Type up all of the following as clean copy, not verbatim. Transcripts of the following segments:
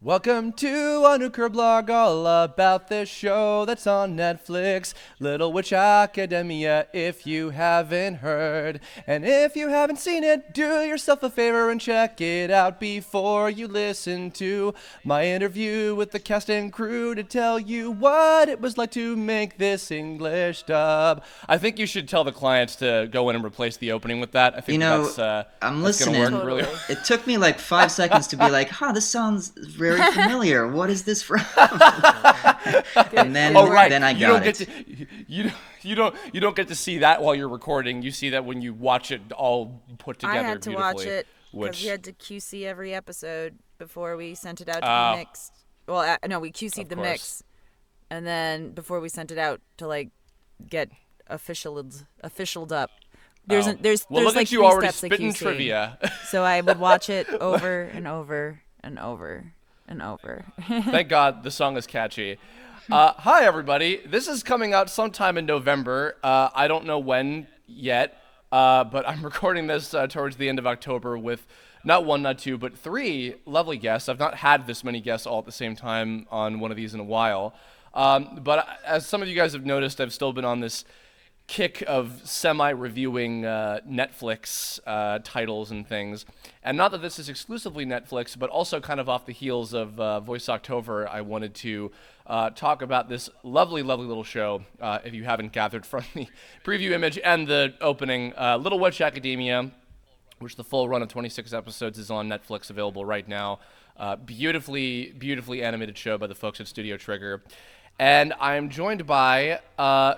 Welcome to a new Kirblog all about this show that's on Netflix, Little Witch Academia, if you haven't heard. And if you haven't seen it, do yourself a favor and check it out before you listen to my interview with the cast and crew to tell you what it was like to make this English dub. I think you should tell the clients to go in and replace the opening with that. I think I'm that's listening. gonna work really. It took me like 5 seconds to be like, this sounds very familiar. What is this from? And then, then I got it. You don't get to see that while you're recording. You see that when you watch it all put together. I had to watch it because we had to QC every episode before we sent it out to be mixed. Well, no, we QC'd the mix, and then before we sent it out to get officialed up. There's look like at you 3 already steps of spitting QC. trivia. So I would watch it over and over and over and over. Thank God the song is catchy. Hi, everybody. This is coming out sometime in November. I don't know when yet, but I'm recording this towards the end of October with not 1, not 2, but 3 lovely guests. I've not had this many guests all at the same time on one of these in a while. But as some of you guys have noticed, I've still been on this kick of semi-reviewing Netflix titles and things. And not that this is exclusively Netflix, but also kind of off the heels of Voice October, I wanted to talk about this lovely, lovely little show, if you haven't gathered from the preview image and the opening, Little Witch Academia, which the full run of 26 episodes is on Netflix, available right now. Beautifully, beautifully animated show by the folks at Studio Trigger. And I'm joined by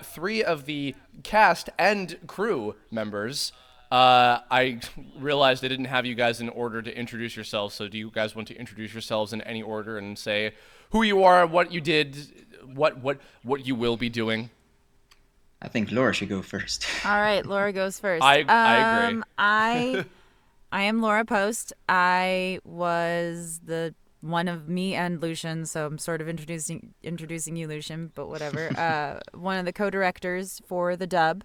3 of the cast and crew members. I realized I didn't have you guys in order to introduce yourselves, so do you guys want to introduce yourselves in any order and say who you are, what you did, what you will be doing? I think Laura should go first. All right, Laura goes first. I agree. I am Laura Post. I was one of me and Lucien, so I'm sort of introducing you, Lucien, but whatever. One of the co-directors for the dub,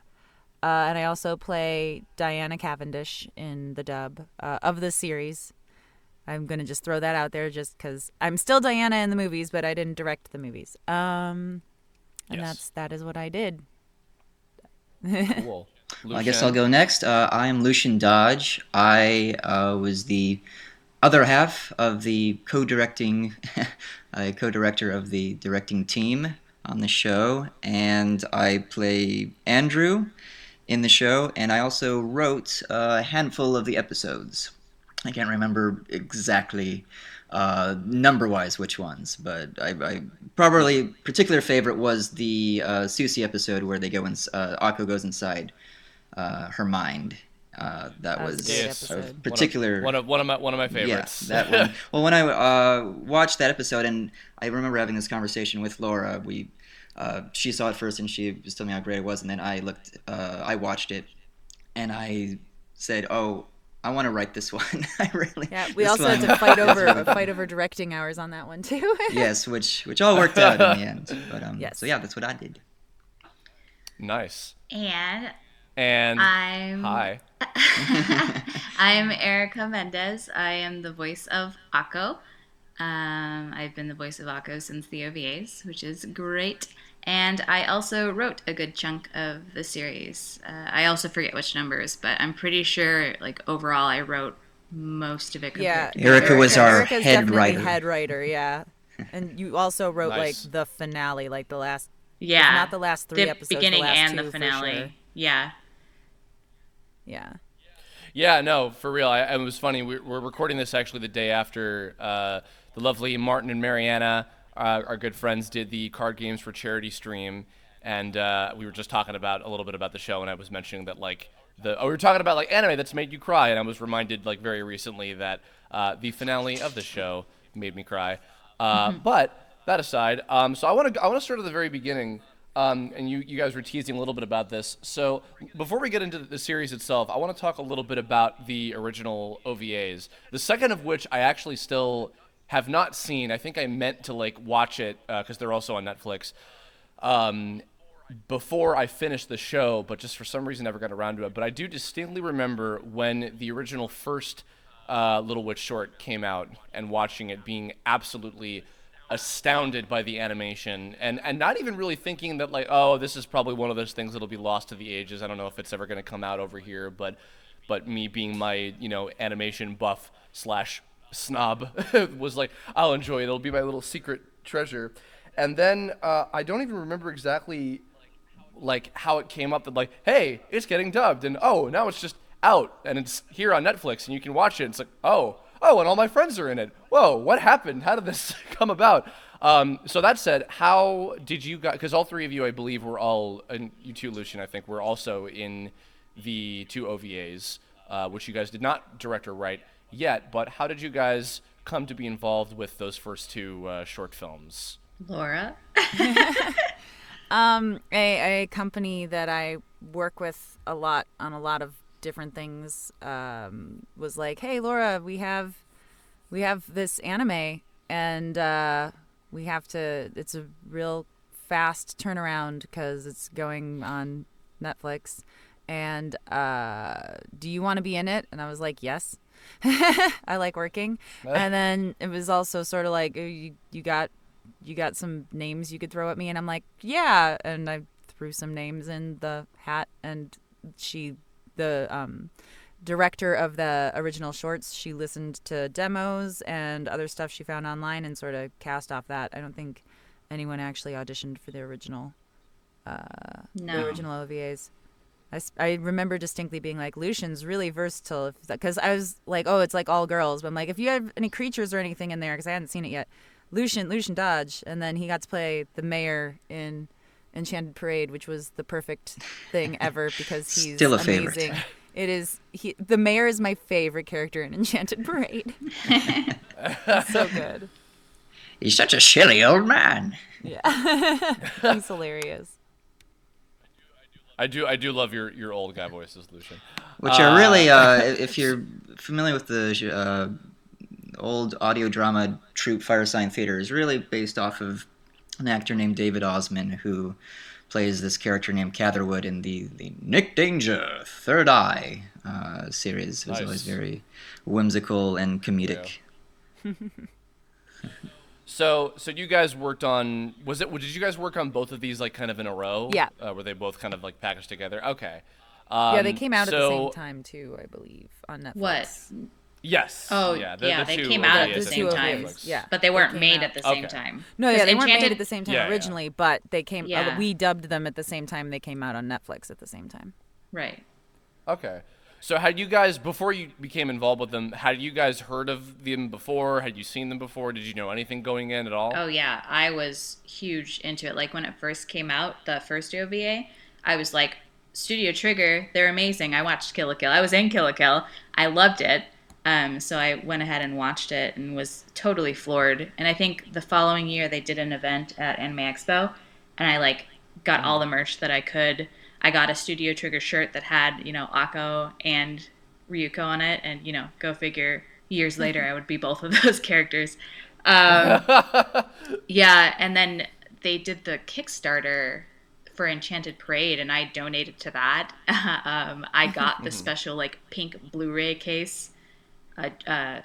and I also play Diana Cavendish in the dub of the series. I'm gonna just throw that out there, just because I'm still Diana in the movies, but I didn't direct the movies. And that is what I did. Cool. Well, I guess I'll go next. I am Lucien Dodge. I was the other half of the co-director of the directing team on the show, and I play Andrew in the show, and I also wrote a handful of the episodes. I can't remember exactly number-wise which ones, but I probably particular favorite was the Susie episode where they go in, Akko goes inside her mind. That was a particular one of my favorites. Yeah, that one. Well, when I watched that episode, and I remember having this conversation with Laura, she saw it first, and she was telling me how great it was, and then I watched it, and I said, "Oh, I want to write this one." Yeah, we also had to fight over directing hours on that one too. Yes, which all worked out in the end. But yes. So yeah, that's what I did. Nice. And hi. I'm Erica Mendez. I am the voice of Akko. I've been the voice of Akko since the OVAs, which is great. And I also wrote a good chunk of the series. I also forget which numbers, but I'm pretty sure, overall, I wrote most of it. Yeah, Erica was our Erica's head writer. Head writer, yeah. And you also wrote Nice. the finale, the last. Yeah, not the last 3 episodes, beginning the last and 2 the finale. For sure. Yeah. Yeah. Yeah, no, for real. It was funny. We're recording this actually the day after the lovely Martin and Mariana, our good friends, did the Card Games for Charity stream, and we were just talking about a little bit about the show, and I was mentioning that we were talking about anime that's made you cry, and I was reminded very recently that the finale of the show made me cry. But that aside, so I want to start at the very beginning. And you guys were teasing a little bit about this. So before we get into the series itself, I want to talk a little bit about the original OVAs. The second of which I actually still have not seen. I think I meant to watch it because they're also on Netflix before I finished the show, but just for some reason never got around to it. But I do distinctly remember when the original first Little Witch short came out and watching it, being absolutely astounded by the animation, and not even really thinking that, like, oh, this is probably one of those things that'll be lost to the ages. I don't know if it's ever going to come out over here, but me being my, animation buff slash snob was like, I'll enjoy it. It'll be my little secret treasure. And then I don't even remember exactly like how it came up that, like, hey, it's getting dubbed, and oh, now it's just out and it's here on Netflix and you can watch it. It's like, oh, and all my friends are in it. Whoa, what happened? How did this come about? So that said, how did you guys, because all three of you, I believe, were all, and you too, Lucien, I think, were also in the two OVAs, which you guys did not direct or write yet, but how did you guys come to be involved with those first two short films? Laura? A company that I work with a lot on a lot of different things was like, hey, Laura, we have this anime, and we have to, it's a real fast turnaround because it's going on Netflix, and do you want to be in it? And I was like, yes. I like working. And then it was also sort of like, you got some names you could throw at me, and I'm like, yeah. And I threw some names in the hat, and the director of the original shorts, she listened to demos and other stuff she found online and sort of cast off that. I don't think anyone actually auditioned for the original the original OVAs. I remember distinctly being like, Lucien's really versatile, because I was like, oh, it's like all girls, but I'm like, if you have any creatures or anything in there, because I hadn't seen it yet, Lucien Dodge. And then he got to play the mayor in Enchanted Parade, which was the perfect thing ever because he's still a amazing. favorite. It is. The mayor is my favorite character in Enchanted Parade. He's so good. He's such a silly old man. Yeah, he's hilarious. I do love your old guy voices, Lucien. Which are really, if you're familiar with the old audio drama troupe Firesign Theater, is really based off of an actor named David Osman, who plays this character named Catherwood in the Nick Danger Third Eye series. It was always very whimsical and comedic. Yeah. So you guys worked on, did you guys work on both of these like kind of in a row? Yeah. Were they both kind of like packaged together? Okay. Yeah, they came out at the same time too, I believe, on Netflix. What? Yes. Oh, yeah. They came out at the the same two time. OVAs, yeah. But they weren't made out. at the same Okay. time. No, yeah, they weren't made Enchanted- at the same time Yeah, yeah. originally, but they came. Yeah. We dubbed them at the same time. They came out on Netflix at the same time. Right. Okay. So had you guys, before you became involved with them, had you guys heard of them before? Had you seen them before? Did you know anything going in at all? Oh, yeah. I was huge into it. Like, when it first came out, the first OVA, I was like, Studio Trigger, they're amazing. I watched Kill la Kill. I was in Kill la Kill. I loved it. So I went ahead and watched it and was totally floored. And I think the following year they did an event at Anime Expo, and I, like, got all the merch that I could. I got a Studio Trigger shirt that had, Akko and Ryuko on it, and, go figure, years later I would be both of those characters. Yeah, and then they did the Kickstarter for Enchanted Parade, and I donated to that. I got the special, like, pink Blu-ray case,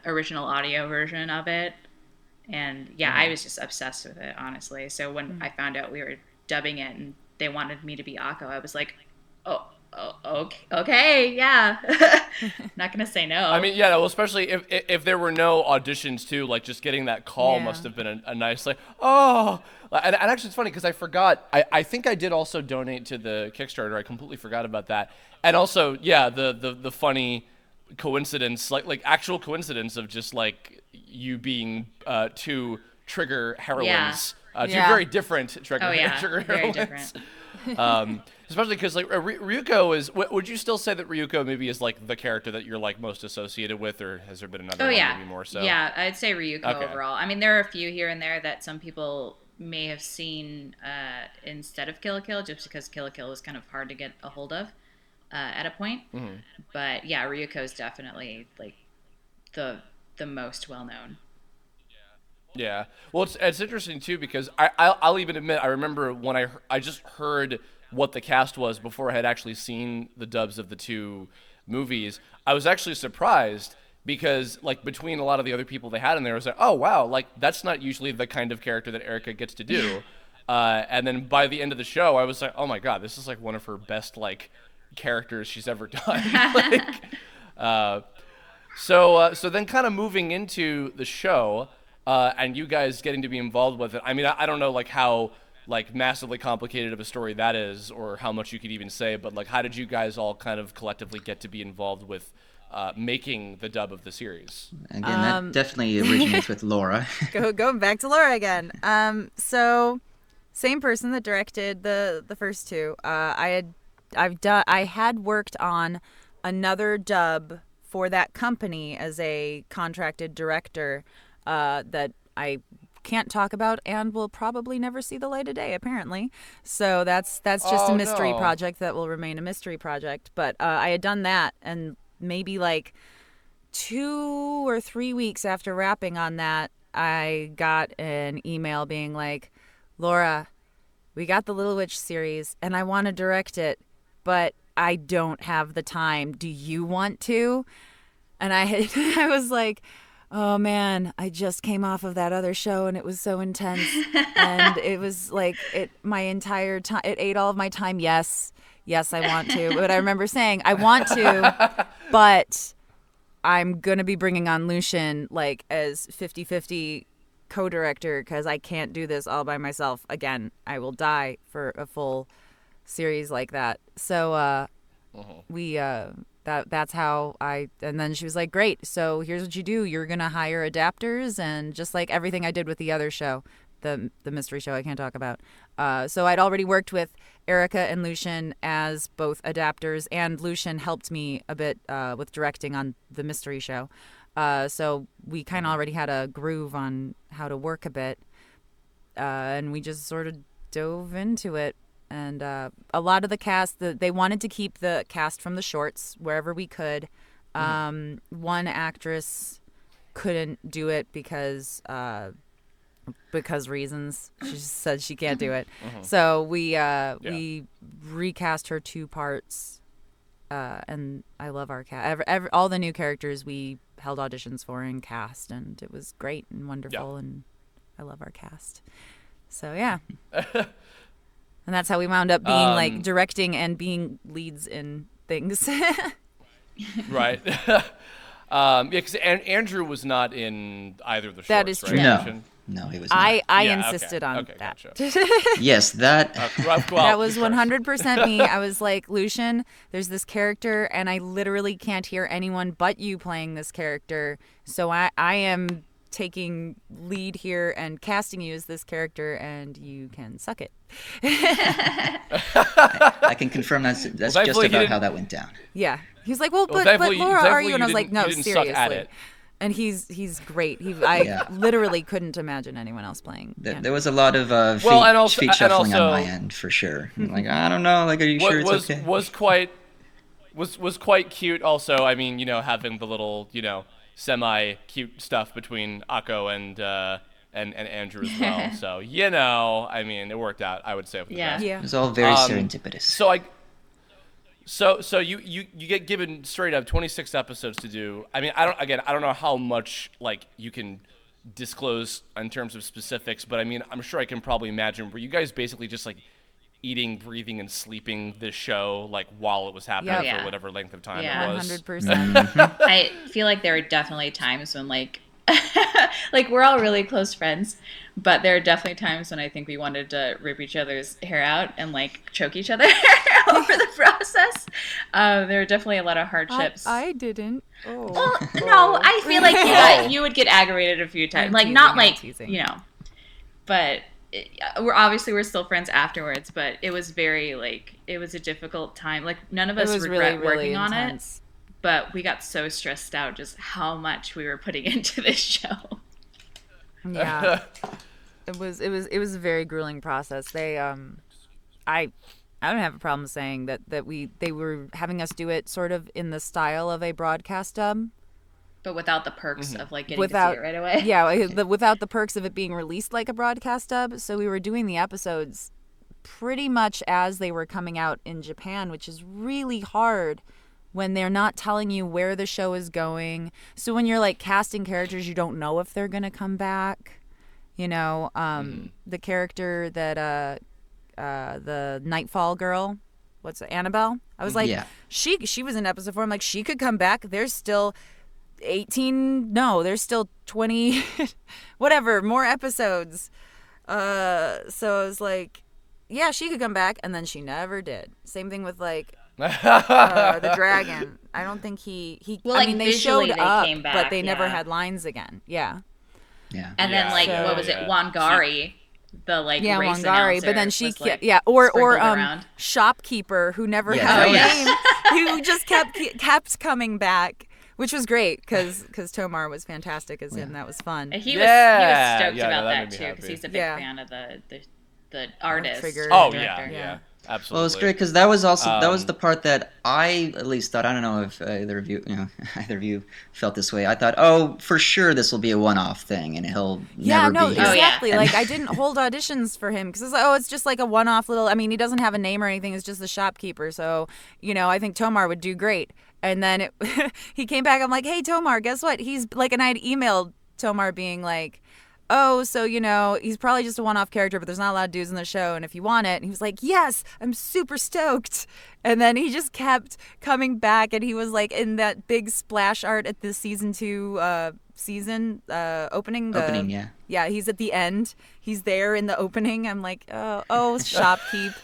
original audio version of it, and, yeah, I was just obsessed with it, honestly. So when I found out we were dubbing it and they wanted me to be Akko, I was like, oh okay, yeah. Not gonna say no. I mean, yeah, well, especially if there were no auditions too, like just getting that call Yeah. must have been a nice, like, oh. And actually it's funny because I forgot, I think I did also donate to the Kickstarter. I completely forgot about that. And also, yeah, the funny coincidence, like actual coincidence of just like you being two Trigger heroines. Two Yeah. very different Trigger, Oh, yeah, Trigger very heroines. different. Especially because like Ryuko is. Would you still say that Ryuko maybe is like the character that you're like most associated with, or has there been another Oh, one yeah. maybe more so? Yeah, I'd say Ryuko Okay. overall. I mean, there are a few here and there that some people may have seen instead of Kill la Kill, just because Kill la Kill was kind of hard to get a hold of at a point. Mm-hmm. But yeah, Ryuko is definitely like the most well known. Yeah. Well, it's interesting too because I'll even admit I remember when I just heard what the cast was before I had actually seen the dubs of the two movies. I was actually surprised because like between a lot of the other people they had in there, I was like, oh wow, like that's not usually the kind of character that Erica gets to do. And then by the end of the show, I was like, oh my god, this is like one of her best like characters she's ever done. Like, so then kind of moving into the show, and you guys getting to be involved with it. I mean, I don't know like how like massively complicated of a story that is, or how much you could even say, but like how did you guys all kind of collectively get to be involved with making the dub of the series? Again, that definitely originates with Laura. Going back to Laura again. So same person that directed the first two. I had worked on another dub for that company as a contracted director that I can't talk about and will probably never see the light of day, apparently. So that's just a mystery project that will remain a mystery project. But I had done that, and maybe like 2 or 3 weeks after wrapping on that, I got an email being like, Laura, we got the Little Witch series, and I want to direct it, but I don't have the time. Do you want to? And I was like, oh man, I just came off of that other show and it was so intense. And it was like, my entire time, it ate all of my time. Yes, I want to. But I remember saying, I want to, but I'm going to be bringing on Lucien like as 50-50 co-director because I can't do this all by myself. Again, I will die for a full series like that. So that's how and then she was like, great, so here's what you do. You're gonna hire adapters, and just like everything I did with the other show, the mystery show I can't talk about. So I'd already worked with Erica and Lucien as both adapters, and Lucien helped me a bit with directing on the mystery show. So we kind of already had a groove on how to work a bit, and we just sort of dove into it. And a lot of the cast, they wanted to keep the cast from the shorts wherever we could. One actress couldn't do it because reasons. She just said she can't do it. So we recast her 2 parts. And I love our cast. All the new characters we held auditions for and cast, and it was great and wonderful. And I love our cast. So yeah. And that's how we wound up being like directing and being leads in things. Right. Yeah, because Andrew was not in either of the shorts. That is true. Right? No, he was not. I insisted on that. Gotcha. Yes, that. That was 100% me. I was like, Lucien, there's this character, and I literally can't hear anyone but you playing this character. So I am taking lead here and casting you as this character, and you can suck it. I can confirm that's just about how that went down. Yeah, he's like, but Laura, are you? And I was like, no, seriously. And he's great. I literally couldn't imagine anyone else playing. There was a lot of feet shuffling on my end for sure. Like, I don't know. Like, are you sure it's okay? Was quite cute. Also, I mean, having the little semi-cute stuff between Akko and Andrew as well. So I mean, it worked out, I would say, with the best. It was all very serendipitous. So you get given straight up 26 episodes to do. I mean, I don't know how much like you can disclose in terms of specifics, but I mean, I'm sure I can probably imagine, were you guys basically just like eating, breathing, and sleeping this show like while it was happening for whatever length of time it was? 100%. I feel like there are definitely times when like we're all really close friends, but there are definitely times when I think we wanted to rip each other's hair out and like choke each other over the process. There are definitely a lot of hardships. I didn't. Oh. Well, no, I feel like you would get aggravated a few times. Like, not like, but we're still friends afterwards, but it was very like, it was a difficult time. Like, none of us regret working on it. But we got so stressed out just how much we were putting into this show. Yeah, it was a very grueling process. They I don't have a problem saying that they were having us do it sort of in the style of a broadcast dub, but without the perks of like getting to see it right away. Yeah, without the perks of it being released like a broadcast dub. So we were doing the episodes pretty much as they were coming out in Japan, which is really hard when they're not telling you where the show is going. So when you're like casting characters, you don't know if they're going to come back. You know, the character that the Nightfall girl, Annabelle? I was like, she was in episode 4. I'm like, she could come back. There's still 18, no, there's still 20, whatever, more episodes. So I was like, yeah, she could come back, and then she never did. Same thing with like the dragon. I don't think he well, I like, mean, they showed visually they up, came back, but they never yeah. had lines again. Yeah. And then like Yeah, what was it, Wangari, the like Yeah, race Wangari, announcer but then she was, like, or sprinkled around. shopkeeper who never Yeah, had a that name, who just kept coming back, which was great because Tomar was fantastic as him. That was fun. He was Yeah. stoked Yeah, about that that made me too, happy. because he's a big Yeah. fan of the artist. Trigger. Oh the yeah, director. yeah, absolutely. Well, it's great because that was also that was the part that I at least thought. I don't know if either of you felt this way. I thought, oh, for sure this will be a one-off thing, and he'll Yeah, never no, be here. exactly. And- Like I didn't hold auditions for him because it's like, oh, it's just like a one-off little. I mean, he doesn't have a name or anything. It's just the shopkeeper. So I think Tomar would do great. And then he came back. I'm like, hey, Tomar, guess what? He's like, and I'd emailed Tomar being like, oh, so, he's probably just a one-off character, but there's not a lot of dudes in the show, and if you want it. And he was like, yes, I'm super stoked. And then he just kept coming back, and he was like in that big splash art at the season 2 opening. Opening, yeah. Yeah, he's at the end. He's there in the opening. I'm like, oh, shopkeep.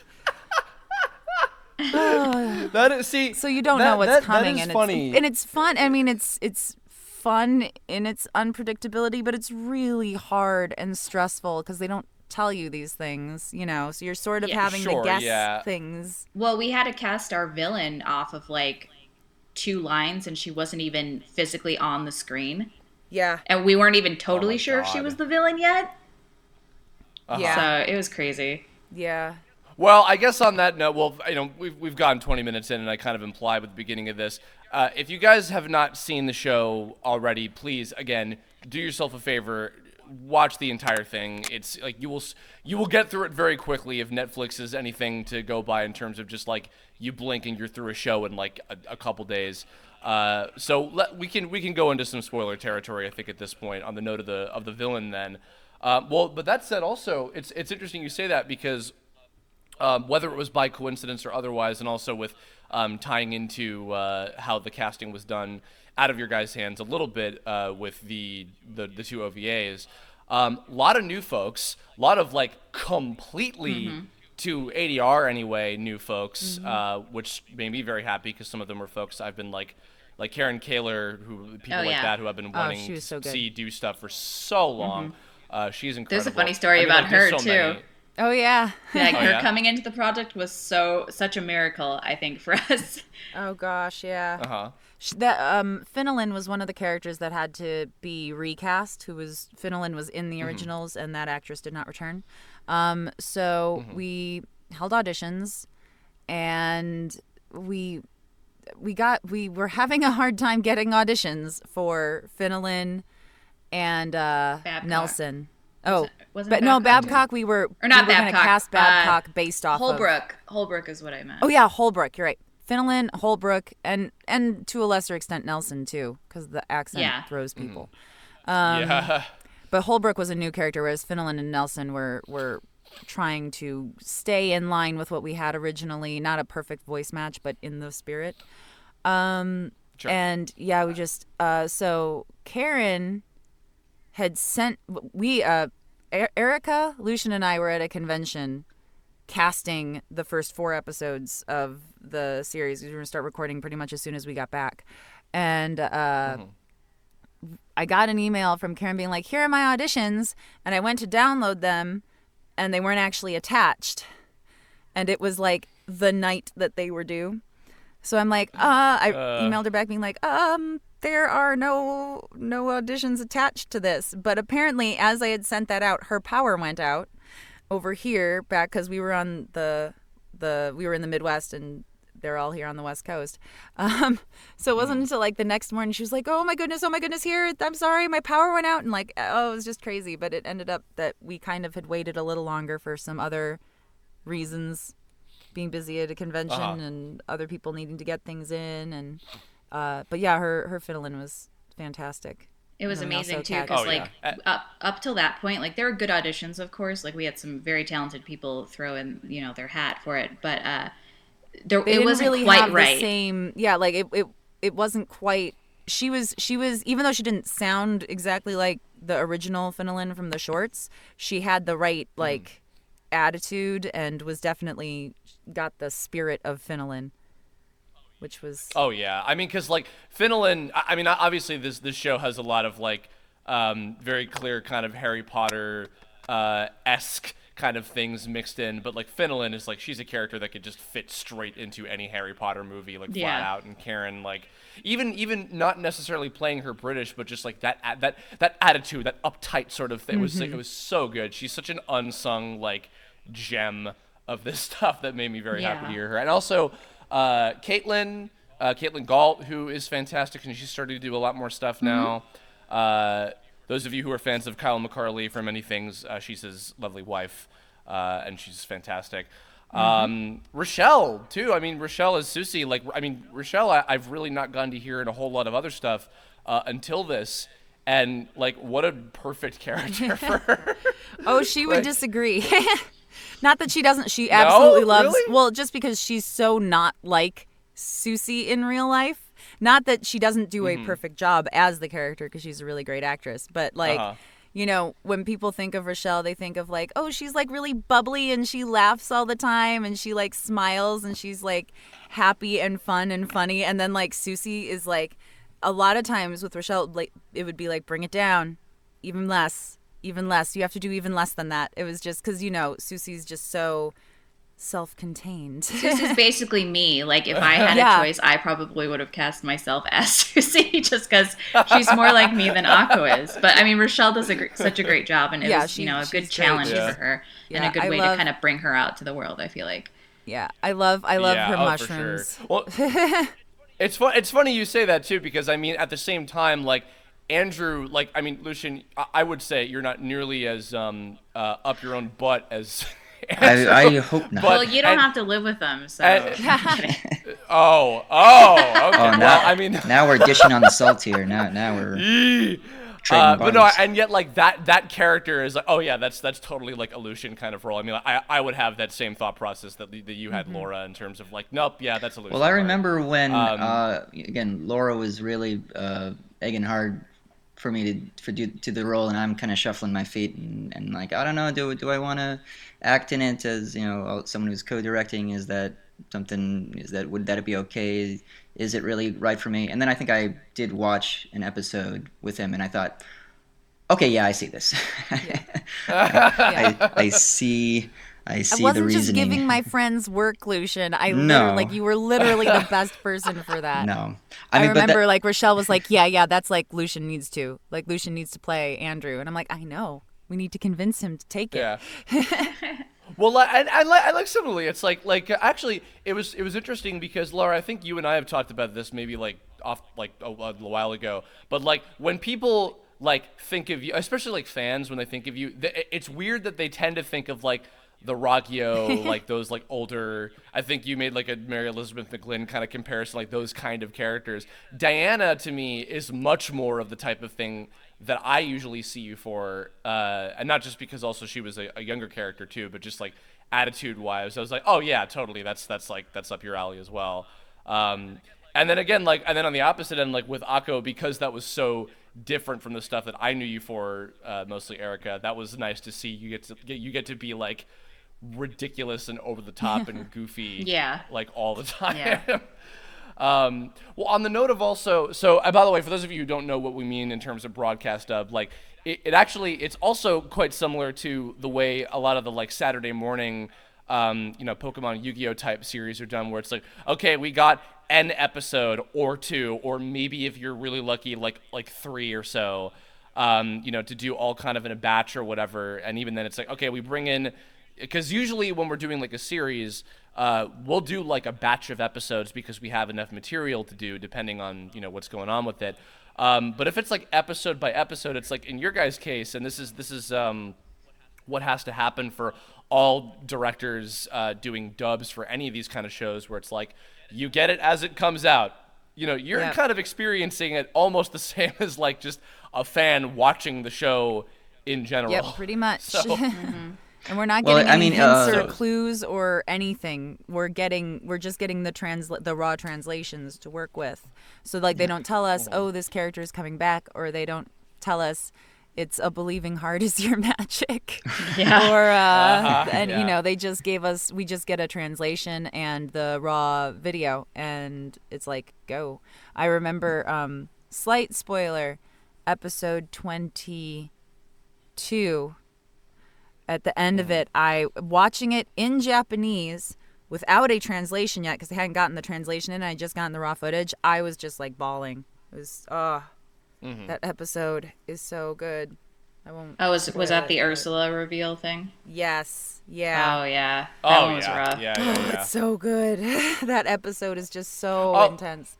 That is, see, So you don't know what's coming, that is and funny. it's fun. I mean, it's fun in its unpredictability, but it's really hard and stressful because they don't tell you these things, So you're sort of having sure, to guess yeah. things. Well, we had to cast our villain off of like 2 lines, and she wasn't even physically on the screen, Yeah, and we weren't even totally my sure if she God. was the villain yet. yeah, So it was crazy. yeah. Well, I guess on that note, we've gotten 20 minutes in, and I kind of implied with the beginning of this. If you guys have not seen the show already, please, again, do yourself a favor, watch the entire thing. It's like you will get through it very quickly if Netflix is anything to go by in terms of just like you blink and you're through a show in like a couple days. We can go into some spoiler territory, I think, at this point on the note of the villain. Then, but that said, also it's interesting you say that because. Whether it was by coincidence or otherwise, and also with tying into how the casting was done out of your guys' hands a little bit with the 2 OVAs, a lot of new folks, a lot of like completely to ADR anyway new folks, which made me very happy because some of them were folks I've been like Karen Kaler, people like that who I've been wanting she was so to good. see do stuff for so long. She's incredible. There's a funny story I mean, about like, there's her so too. many. Oh yeah. Like Oh, her yeah? coming into the project was such a miracle, I think, for us. Oh gosh, yeah. Uh-huh. That Finnelan was one of the characters that had to be recast. Finnelan was in the originals, and that actress did not return. So we held auditions, and we were having a hard time getting auditions for Finnelan and Nelson. Wasn't But no, Babcock? Babcock. We were Or not going to Babcock, cast Babcock based off of Holbrook. Holbrook is what I meant. Oh yeah, Holbrook. You're right. Finnelan, Holbrook, and to a lesser extent Nelson too, because the accent throws people. Yeah. But Holbrook was a new character, whereas Finnelan and Nelson were trying to stay in line with what we had originally. Not a perfect voice match, but in the spirit. Sure. And yeah, we just so Karen had sent Erica, Lucien, and I were at a convention casting the first 4 episodes of the series. We were going to start recording pretty much as soon as we got back. And I got an email from Karen being like, here are my auditions. And I went to download them, and they weren't actually attached. And it was like the night that they were due. So I'm like, I emailed her back being like, there are no auditions attached to this. But apparently, as I had sent that out, her power went out over here back because we were on we were in the Midwest and they're all here on the West Coast. So it wasn't until like the next morning she was like, oh my goodness, here, I'm sorry, my power went out. And like, it was just crazy. But it ended up that we kind of had waited a little longer for some other reasons being busy at a convention Uh-huh. and other people needing to get things in, and but yeah, her Finland was fantastic. It was And then amazing also too, Kat- because Oh yeah. up till that point, like there were good auditions, of course. Like we had some very talented people throw in, their hat for it, but they it didn't wasn't really quite have right. the same. Yeah, like it wasn't quite. She was even though she didn't sound exactly like the original Finland from the shorts, she had the right like attitude and was definitely got the spirit of Finland, which was Oh yeah, I mean, because like Finland, I mean, obviously this show has a lot of like very clear kind of Harry Potter esque kind of things mixed in, but like Finland is like she's a character that could just fit straight into any Harry Potter movie, like flat Yeah. out. And Karen, like even not necessarily playing her British, but just like that attitude, that uptight sort of thing. It was so good. She's such an unsung like gem of this stuff that made me very happy to Yeah. hear her. And also Caitlin Galt, who is fantastic, and she's starting to do a lot more stuff now. Those of you who are fans of Kyle McCarley from Many Things, she's his lovely wife, and she's fantastic. Rochelle, too. I mean, Rochelle is Susie. Like, I mean, Rochelle, I've really not gotten to hear in a whole lot of other stuff until this. And, like, what a perfect character for her. Oh, she would Like- disagree. Not that she doesn't. She absolutely loves. Really? Well, just because she's so not like Susie in real life. Not that she doesn't do a perfect job as the character, because she's a really great actress. But like, when people think of Rochelle, they think of like, oh, she's like really bubbly and she laughs all the time and she like smiles and she's like happy and fun and funny. And then like Susie is like, a lot of times with Rochelle, like it would be like, bring it down, even less. Even less. You have to do even less than that. It was just because, Susie's just so self-contained. Susie's basically me. Like if I had Yeah. a choice, I probably would have cast myself as Susie, just because she's more like me than Akko is. But I mean, Rochelle does such a great job, and it Yeah, was a good she's great. challenge Yeah. for her and Yeah, a good I way love- to kind of bring her out to the world. I feel like. Yeah, I love her For sure. mushrooms. Well, it's funny you say that too, because I mean, at the same time, like Andrew, like I mean, Lucien, I would say you're not nearly as up your own butt as. Andrew, I hope not. Well, you don't and- have to live with them, so. and- I'm kidding. okay. Oh, Well, now, I mean, now we're dishing on the salt here. Now we're trading but no, bars. and yet like that character is like, oh yeah, that's totally like a Lucien kind of role. I mean, I would have that same thought process that you had, Laura, in terms of like, nope, yeah, that's a Lucien. Well, I part. remember when again Laura was really egging hard for me to the role, and I'm kind of shuffling my feet and like, I don't know, do I want to act in it as someone who's co-directing? Is that something? Would that be okay? Is it really right for me? And then I think I did watch an episode with him, and I thought, okay, yeah, I see this. I see I the wasn't reasoning. just giving my friends work, Lucien. No. You were literally the best person for that. No, I mean, but remember that- like Rochelle was like, yeah, that's like Lucien needs to. Like Lucien needs to play Andrew. And I'm like, I know. We need to convince him to take it. Yeah. Well, I like similarly. It's like actually, it was interesting because Laura, I think you and I have talked about this maybe like off like a while ago. But like when people like think of you, especially like fans, when they think of you, it's weird that they tend to think of like the Rockio, like those like older. I think you made like a Mary Elizabeth McGlynn kind of comparison, like those kind of characters. Diana to me is much more of the type of thing that I usually see you for, and not just because also she was a younger character too, but just like attitude-wise, I was like, oh yeah, totally, that's up your alley as well. And then again, and then on the opposite end, like with Akko, because that was so different from the stuff that I knew you for, mostly Erica. That was nice to see. You get to be like ridiculous and over the top and goofy, Yeah. like all the time. Yeah. Well, on the note of also, so by the way, for those of you who don't know what we mean in terms of broadcast dub, like it's also quite similar to the way a lot of the like Saturday morning, Pokemon Yu-Gi-Oh type series are done, where it's like, okay, we got an episode or two, or maybe if you're really lucky, like three or so, to do all kind of in a batch or whatever. And even then it's like, okay, we bring in, because usually when we're doing like a series, we'll do like a batch of episodes because we have enough material to do depending on, what's going on with it. But if it's like episode by episode, it's like in your guys' case, and this is what has to happen for all directors doing dubs for any of these kind of shows, where it's like you get it as it comes out. You're Yep. kind of experiencing it almost the same as like just a fan watching the show in general. Yep, pretty much. So, And we're not Well, getting I any mean, hints or so- clues or anything. We're just getting the raw translations to work with. So like they don't tell us, oh, this character is coming back, or they don't tell us it's a believing heart is your magic. Yeah. Or yeah. we just get a translation and the raw video, and it's like go. I remember slight spoiler, episode 22. At the end of it, I watching it in Japanese without a translation yet, because I hadn't gotten the translation in. I just gotten the raw footage. I was just like bawling. It was that episode is so good. I won't. Oh, was spoil that it, the but- Ursula reveal thing? Yes. Yeah. Oh yeah, that oh one was yeah, rough. yeah. It's so good. That episode is just so intense.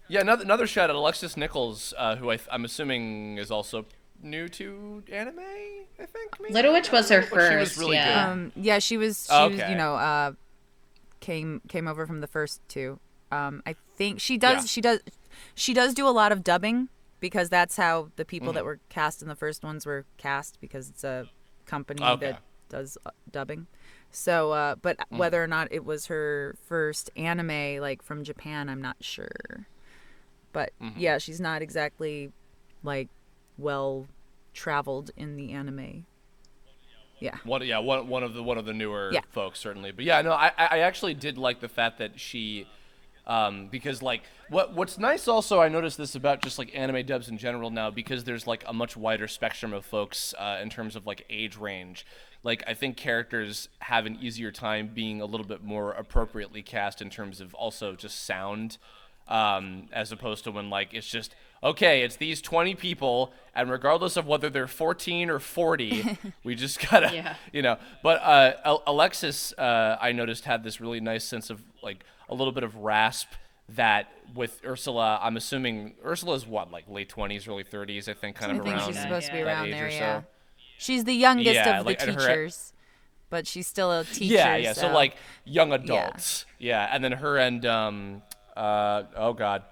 Yeah, another shout out, Alexis Nichols, who I'm assuming is also new to anime. I think maybe? Little Witch was her But she was first. really Yeah. good. She was Okay. came over from the first two. I think she does do a lot of dubbing, because that's how the people that were cast in the first ones were cast, because it's a company that does dubbing. So, but whether or not it was her first anime, like from Japan, I'm not sure. But yeah, she's not exactly like well traveled in the anime. Yeah. One of the newer Yeah. folks, certainly. But yeah, no, I actually did like the fact that she, because like what's nice also, I noticed this about just like anime dubs in general now, because there's like a much wider spectrum of folks in terms of like age range. Like I think characters have an easier time being a little bit more appropriately cast in terms of also just sound, as opposed to when like it's just, okay, it's these 20 people, and regardless of whether they're 14 or 40, we just gotta, But Alexis, I noticed, had this really nice sense of like a little bit of rasp that with Ursula, I'm assuming Ursula's what, like late 20s, early 30s, I think, kind of I think around she's supposed to be that around age there, or yeah. so. She's the youngest Yeah, of like, the and her- teachers, but she's still a teacher. Yeah, so so like young adults. Yeah, and then her and oh god,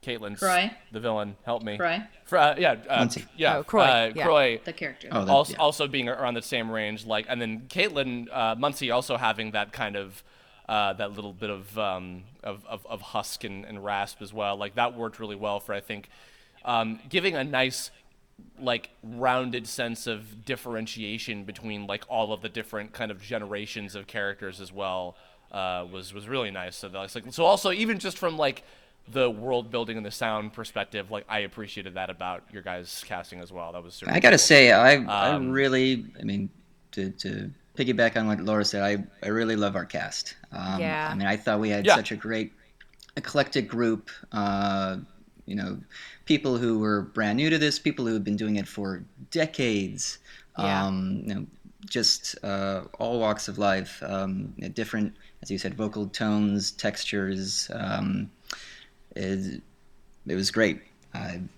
Caitlin's Croy? the villain. Help me. Croy? Muncie. Oh, Croy, yeah. Croy. The character. Oh, that, Also, yeah. also being around the same range, like, and then Caitlin Muncie also having that kind of that little bit of husk and rasp as well. Like that worked really well for, I think, giving a nice like rounded sense of differentiation between like all of the different kind of generations of characters as well. Was really nice. So that's like, so also even just from like the world building and the sound perspective, like I appreciated that about your guys' casting as well. That was super I gotta cool. say, I really, I mean, to piggyback on what Laura said, I really love our cast. Yeah. I mean, I thought we had Yeah. such a great eclectic group. People who were brand new to this, people who have been doing it for decades. Yeah. Just all walks of life, different, as you said, vocal tones, textures. It was great, and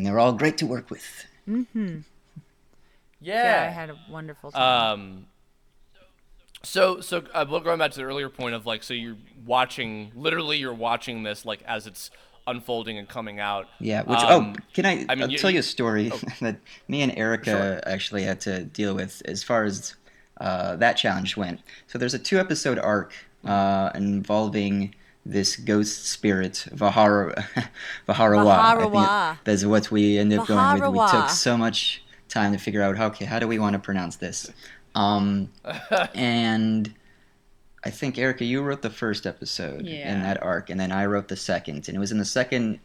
they're all great to work with. Yeah, I had a wonderful time. So going back to the earlier point of like, so you're watching this like as it's unfolding and coming out. Yeah. Which can I? I mean, I'll tell you a story that me and Erica actually had to deal with as far as that challenge went. So there's a 2-episode arc involving this ghost spirit, Vaharawa. I think that's what we ended up going with. We Vaharawa. took so much time to figure out, okay, how do we want to pronounce this? And I think, Erica, you wrote the first episode in that arc, and then I wrote the second. And it was in the second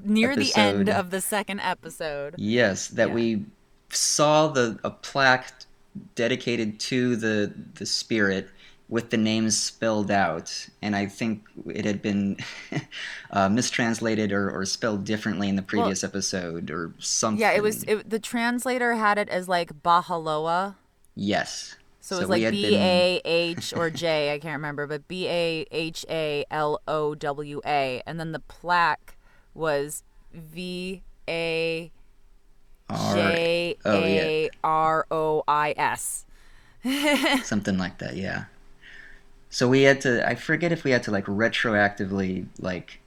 Near the end episode- of the second episode. Yes, that we saw a plaque dedicated to the spirit with the names spelled out, and I think it had been mistranslated or spelled differently in the previous episode or something. Yeah, the translator had it as like Bahaloa. Yes. So it was we like had been- B-A-H or J, I can't remember, but B-A-H-A-L-O-W-A. And then the plaque was V-A... Oh yeah, Jarois. something like that. Yeah. So we had to. I forget if we had to like retroactively like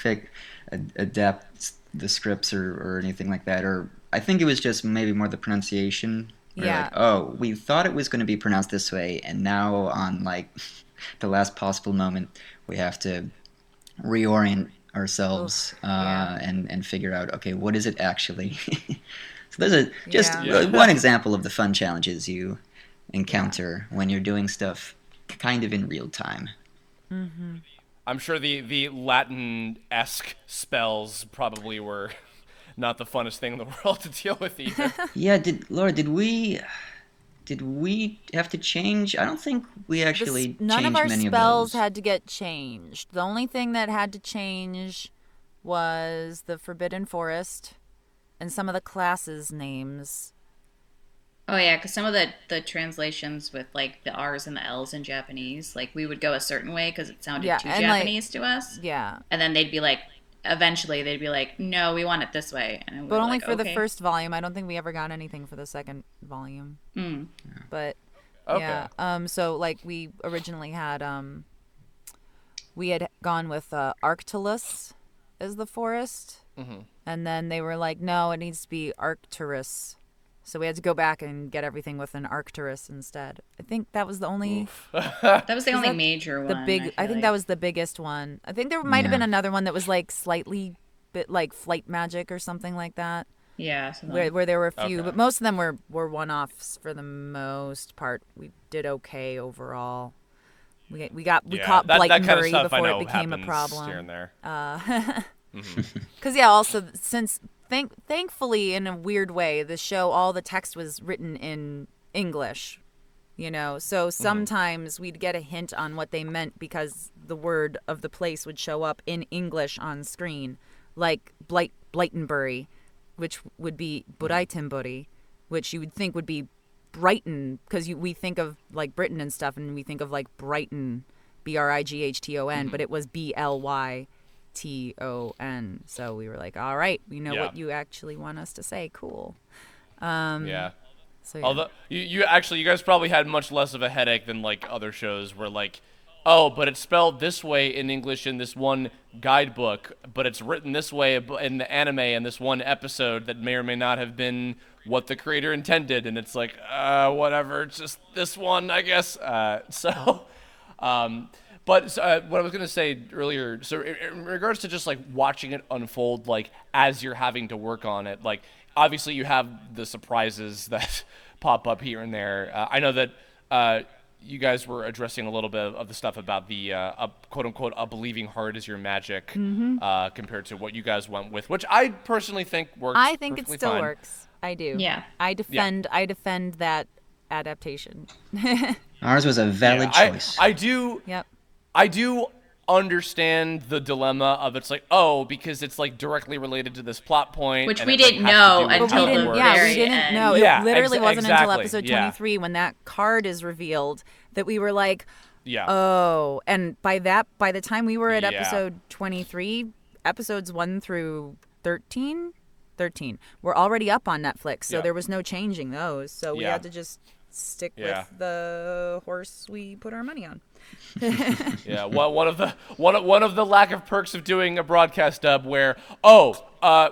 fix, adapt the scripts or anything like that. Or I think it was just maybe more the pronunciation. Where Yeah. like, oh, we thought it was going to be pronounced this way, and now on like the last possible moment, we have to reorient ourselves yeah. and figure out, okay, what is it actually? So there's a just Yeah. one example of the fun challenges you encounter when you're doing stuff kind of in real time. I'm sure the Latin-esque spells probably were not the funnest thing in the world to deal with either. Yeah, Laura, did we have to change? I don't think we actually None of changed our many of spells those. had to get changed. The only thing that had to change was the Forbidden Forest and some of the classes' names. Oh yeah, because some of the translations with like the R's and the L's in Japanese, like we would go a certain way because it sounded Yeah, too and, like, Japanese to us, Yeah. and then eventually they'd be like, no, we want it this way, and we But were only like, for the okay. first volume. I don't think we ever got anything for the second volume. Mm. But Okay. yeah. So like we originally had we had gone with Arcturus as the forest. And then they were like, no, it needs to be Arcturus. So we had to go back and get everything with an Arcturus instead. I think that was the only That was the only that major the one. big. I think that was the biggest one. I think there might have been Yeah. another one that was like slightly bit like flight magic or something like that, yeah. So where there were a few, Okay. but most of them were one-offs for the most part. We did okay overall. We caught that kind of Blightenbury stuff I before know it became a happens problem. here and there. Because yeah, also since thankfully in a weird way, the show, all the text was written in English, so sometimes we'd get a hint on what they meant because the word of the place would show up in English on screen, like Blightenbury, which would be Brightenbury, which you would think would be Brighton, because we think of like Britain and stuff, and we think of like Brighton, Brighton, but it was Blyton. So we were like, all right, we know what you actually want us to say. Cool. Yeah. So yeah. Although you guys probably had much less of a headache than like other shows where like, oh, but it's spelled this way in English in this one guidebook, but it's written this way in the anime in this one episode that may or may not have been what the creator intended, and it's like, whatever, it's just this one, I guess. But what I was going to say earlier, so in regards to just like watching it unfold, like as you're having to work on it, like obviously you have the surprises that pop up here and there. I know that you guys were addressing a little bit of the stuff about the quote unquote a believing heart is your magic compared to what you guys went with, which I personally think works. I think it perfectly still fine. works. I do. Yeah. I defend that adaptation. Ours was a valid choice. I do. Yep. I do understand the dilemma of it's like, oh, because it's like directly related to this plot point, Which and we it, like, didn't has to know do with until how we it didn't. works. Yeah, we very didn't end. know. Yeah, It literally wasn't until exactly, episode yeah. 23 when that card is revealed that we were like, Yeah. oh. And by the time we were at Yeah. episode 23, episodes 1 through 13 were already up on Netflix, so Yeah. there was no changing those. So we Yeah. had to just stick Yeah. with the horse we put our money on. Yeah, one of the lack of perks of doing a broadcast dub where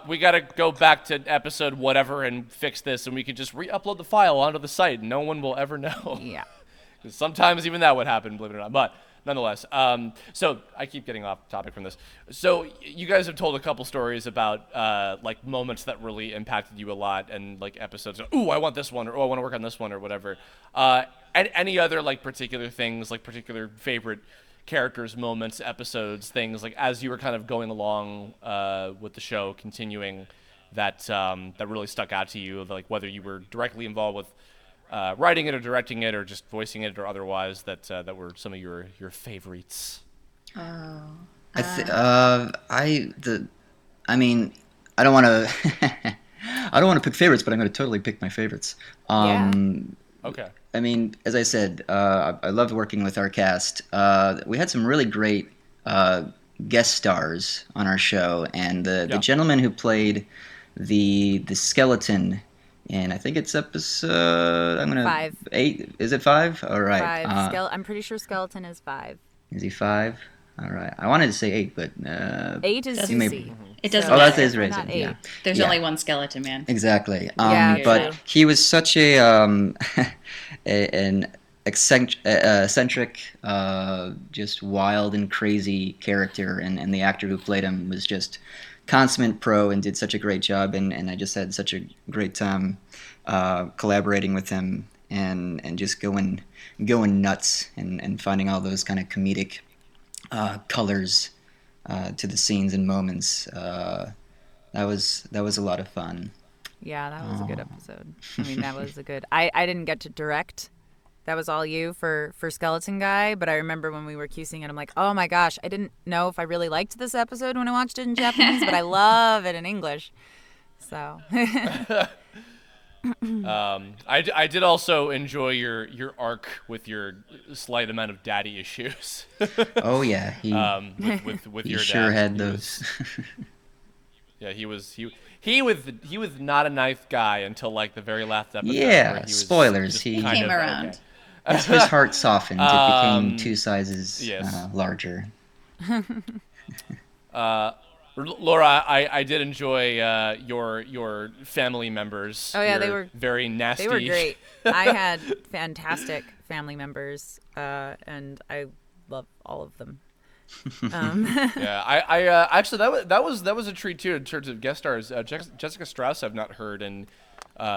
we got to go back to episode whatever and fix this, and we could just re-upload the file onto the site, and no one will ever know. Yeah. 'Cause sometimes even that would happen, believe it or not. But nonetheless, so I keep getting off topic from this. So you guys have told a couple stories about like moments that really impacted you a lot, and like episodes. Ooh, I want this one, or oh, I want to work on this one, or whatever. And any other like particular things, like particular favorite characters, moments, episodes, things like as you were kind of going along with the show, continuing that really stuck out to you, like whether you were directly involved with writing it or directing it or just voicing it or otherwise, that were some of your favorites. Oh. I mean, I don't want to. I don't want to pick favorites, but I'm going to totally pick my favorites. Okay. I mean, as I said, I loved working with our cast. We had some really great guest stars on our show, and the gentleman who played the skeleton. And I think it's episode. I'm gonna 5. 8. Is it 5? All right. 5. I'm pretty sure skeleton is 5. Is he 5? All right. I wanted to say 8, but 8 is Doesn't- Susie. It doesn't oh, that matter. is right. Not Yeah. 8. There's Yeah. only one skeleton man. Exactly. Yeah, but true. he was such an eccentric, just wild and crazy character, and the actor who played him was just consummate pro and did such a great job, and I just had such a great time collaborating with him and just going nuts and finding all those kind of comedic colors to the scenes and moments. That was a lot of fun. Yeah, that was a good episode. I mean, that was a good. I didn't get to direct. That was all you for Skeleton Guy. But I remember when we were QCing it, I'm like, oh my gosh, I didn't know if I really liked this episode when I watched it in Japanese, but I love it in English. So. I did also enjoy your arc with your slight amount of daddy issues. Oh yeah, he with he your sure dad. had He those. Yeah, he was not a nice guy until like the very last episode. Yeah, where he was spoilers, just he kind came of, around. okay. His heart softened. It became 2 sizes yes. larger. Laura, I did enjoy your family members. Oh, yeah, Your they were- very nasty. They were great. I had fantastic family members, and I love all of them. Yeah, I actually that was a treat too in terms of guest stars. Jessica Strauss I've not heard in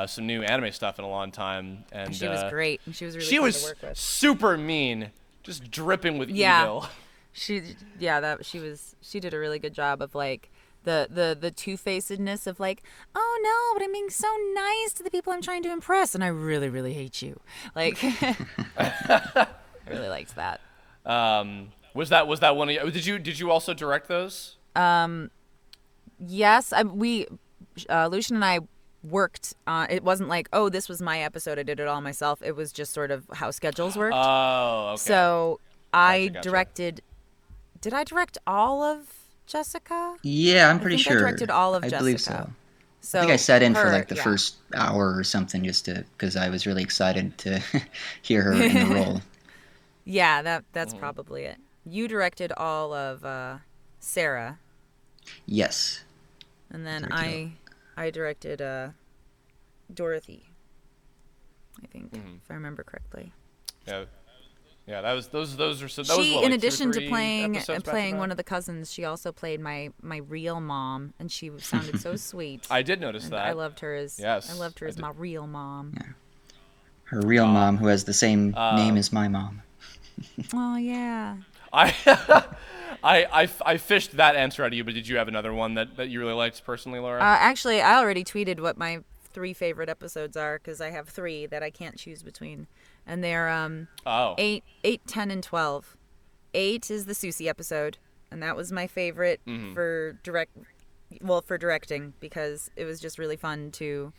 some new anime stuff in a long time, and She was great, and she was really She fun was to work with. super mean, just dripping with Yeah. evil. She did a really good job of like the two-facedness of like, oh no, but I'm being so nice to the people I'm trying to impress, and I really, really hate you. Like, I really liked that. Was that one of you? Did you also direct those? Yes, Lucian and I worked on. It wasn't like, oh, this was my episode, I did it all myself. It was just sort of how schedules worked. Oh, okay. So I Gotcha. directed. Did I direct all of Jessica? Yeah, I'm pretty think I sure. directed all of I believe so. Jessica. So I think I sat in for her, like the yeah. first hour or something just because I was really excited to hear her in the role. Yeah, that's probably it. You directed all of Sarah, Yes. and then Directed I directed Dorothy. I think, if I remember correctly. Yeah. Yeah, that was those are so. That was, She, what, in like 2 or addition to 3 playing episodes playing one back-to-back? of the cousins, she also played my real mom, and she sounded so sweet. I did notice And that. I loved her as Yes, I loved her I as did. my real mom. Her real mom, who has the same name as my mom. Oh yeah. I fished that answer out of you, but did you have another one that you really liked personally, Laura? Actually, I already tweeted what my 3 favorite episodes are because I have 3 that I can't choose between, and they're 8, 10, and 12. 8 is the Susie episode, and that was my favorite for directing because it was just really fun to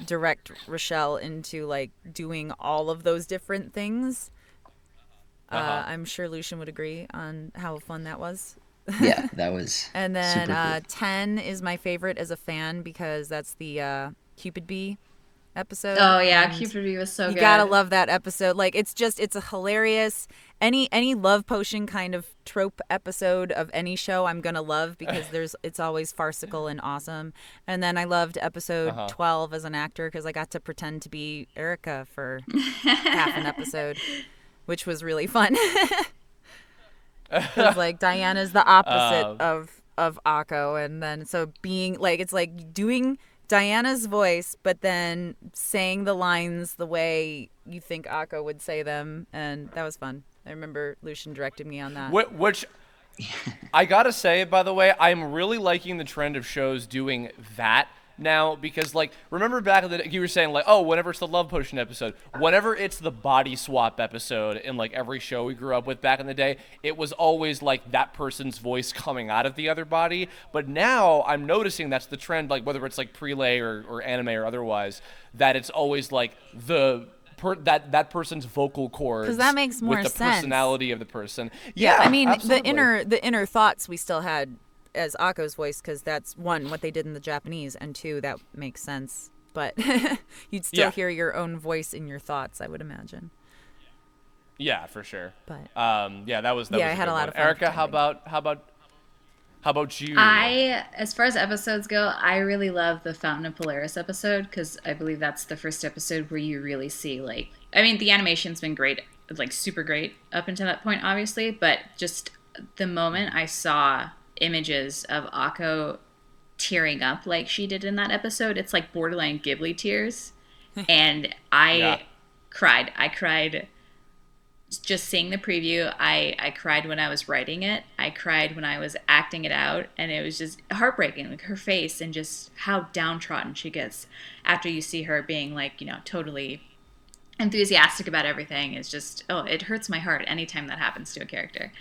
direct Rochelle into like doing all of those different things. I'm sure Lucian would agree on how fun that was. Yeah, that was And then super cool. 10 is my favorite as a fan because that's the Cupid Bee episode. Oh yeah, and Cupid Bee was so you good. gotta love that episode. Like it's a hilarious any love potion kind of trope episode of any show I'm gonna love because it's always farcical and awesome. And then I loved episode 12 as an actor because I got to pretend to be Erica for half an episode, which was really fun. Because like Diana's the opposite of Akko, and then so being like it's like doing Diana's voice, but then saying the lines the way you think Akko would say them, and that was fun. I remember Lucian directed me on that. Which I gotta say, by the way, I'm really liking the trend of shows doing that now because, like, remember back in the day, you were saying, like, oh, whenever it's the Love Potion episode, whenever it's the body swap episode in, like, every show we grew up with back in the day, it was always, like, that person's voice coming out of the other body. But now I'm noticing that's the trend, like, whether it's, like, prelay or anime or otherwise, that it's always, like, that person's vocal cords 'Cause that makes more with the sense. personality of the person. Yeah, I mean absolutely. the inner thoughts we still had as Akko's voice because that's one, what they did in the Japanese, and two, that makes sense. But you'd still hear your own voice in your thoughts, I would imagine. Yeah, for sure. But that was I a had good a lot one. of fun Erica, how pretending. about you? As far as episodes go, I really love the Fountain of Polaris episode because I believe that's the first episode where you really see, like, I mean, the animation's been great, like super great up until that point, obviously, but just the moment I saw images of Akko tearing up like she did in that episode, it's like borderline Ghibli tears, and I cried. I cried just seeing the preview. I cried when I was writing it. I cried when I was acting it out, and it was just heartbreaking, like her face and just how downtrodden she gets after you see her being like, you know, totally enthusiastic about everything. Is just, oh, it hurts my heart anytime that happens to a character.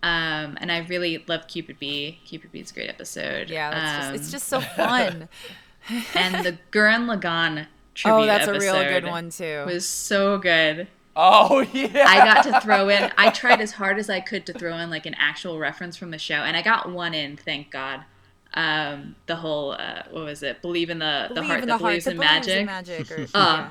And I really love Cupid Bee. Cupid Bee's a great episode. Yeah, it's just so fun. And the Gurren Lagann tribute that's a episode real good one too. was so good. Oh, yeah. I got to throw in, I tried as hard as I could to throw in like an actual reference from the show, and I got one in, thank God. The whole, what was it? Believe in the heart that believes in magic.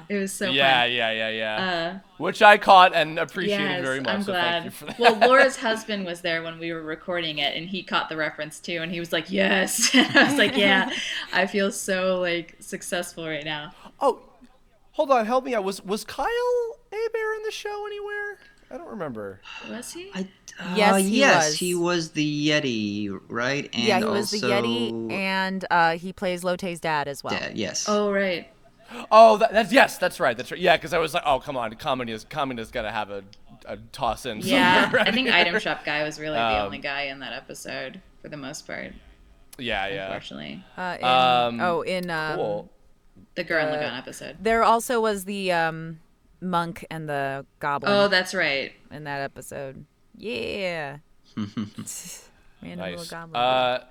It was so fun. Yeah. Which I caught and appreciated very much. I'm so glad. Thank you for that. Well, Laura's husband was there when we were recording it, and he caught the reference too, and he was like, yes. And I was like, yeah, I feel so like successful right now. Oh, hold on, help me out. Was Kyle Abear in the show anywhere? I don't remember. Was he? Yes, he was the Yeti, right? And he was the Yeti, and he plays Lotte's dad as well. Dad, yes. Oh, right. Oh, that's right. Yeah, because I was like, oh, come on, comedy has got to have a toss in. Yeah, somewhere, right? I think Item Shop Guy was really the only guy in that episode for the most part. Yeah. Unfortunately. Cool. The Gurren Lagann episode. There also was the monk and the goblin. Oh, that's right. In that episode. Yeah. Nice. Goblin.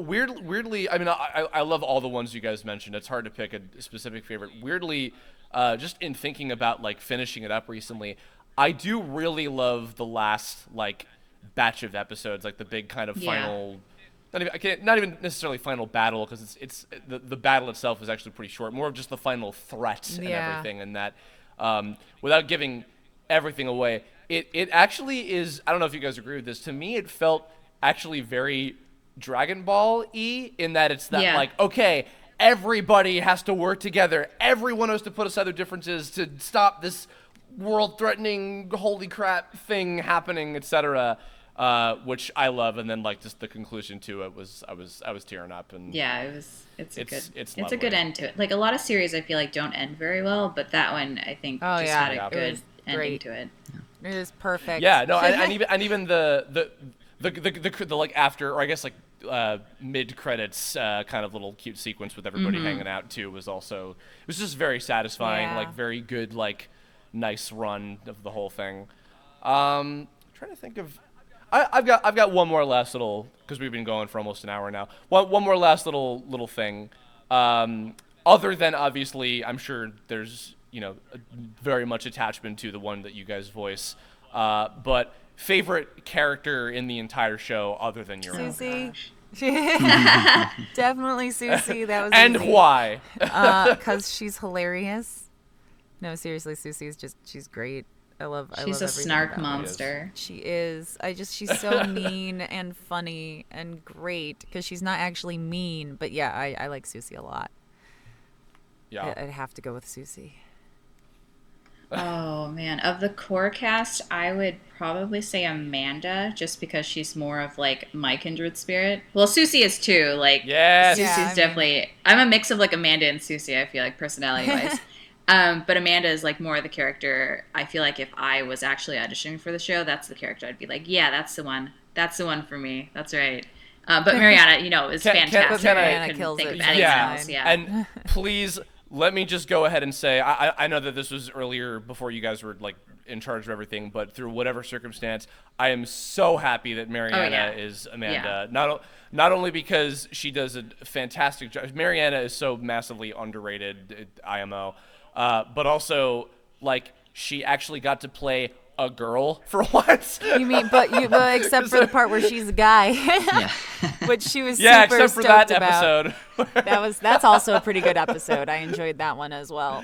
Weirdly, I mean, I love all the ones you guys mentioned. It's hard to pick a specific favorite. Weirdly, just in thinking about like finishing it up recently, I do really love the last like batch of episodes, like the big kind of final. Not even necessarily final battle, because it's the battle itself is actually pretty short. More of just the final threat and everything, and that without giving everything away, it actually is. I don't know if you guys agree with this. To me, it felt actually very Dragon Ball-y in that it's that like, okay, everybody has to work together. Everyone has to put aside their differences to stop this world-threatening holy crap thing happening, etc. Which I love, and then like just the conclusion to it was I was tearing up, and it's a good end to it. Like a lot of series I feel like don't end very well, but that one I think had a good ending to it. It is perfect. Yeah, no, and even the like after, or I guess like mid credits kind of little cute sequence with everybody hanging out too was just very satisfying, like very good, like nice run of the whole thing. Trying to think of. I've got one more last little, because we've been going for almost an hour now. One more last little thing. Other than obviously, I'm sure there's very much attachment to the one that you guys voice. But favorite character in the entire show other than your own. Susie. Definitely Susie. That was and easy. Why? Because she's hilarious. No, seriously, she's great. I love She's a snark monster. She is. She's so mean and funny and great because she's not actually mean. But yeah, I like Susie a lot. Yeah. I'd have to go with Susie. Oh man, of the core cast, I would probably say Amanda, just because she's more of like my kindred spirit. Well, Susie is too. Like, Susie's definitely. I'm a mix of like Amanda and Susie. I feel like personality wise. But Amanda is like more of the character. I feel like if I was actually auditioning for the show, that's the character I'd be like, yeah, that's the one. That's the one for me. That's right. But Mariana, is fantastic. Mariana kills it. Else. Yeah. And please let me just go ahead and say, I know that this was earlier before you guys were like in charge of everything, but through whatever circumstance, I am so happy that Mariana is Amanda. Yeah. Not only because she does a fantastic job. Mariana is so massively underrated, IMO. But also, like, she actually got to play a girl for once. You mean, but except for the part where she's a guy, Yeah. which she was Yeah, super except for that stoked about. episode. That's also a pretty good episode. I enjoyed that one as well,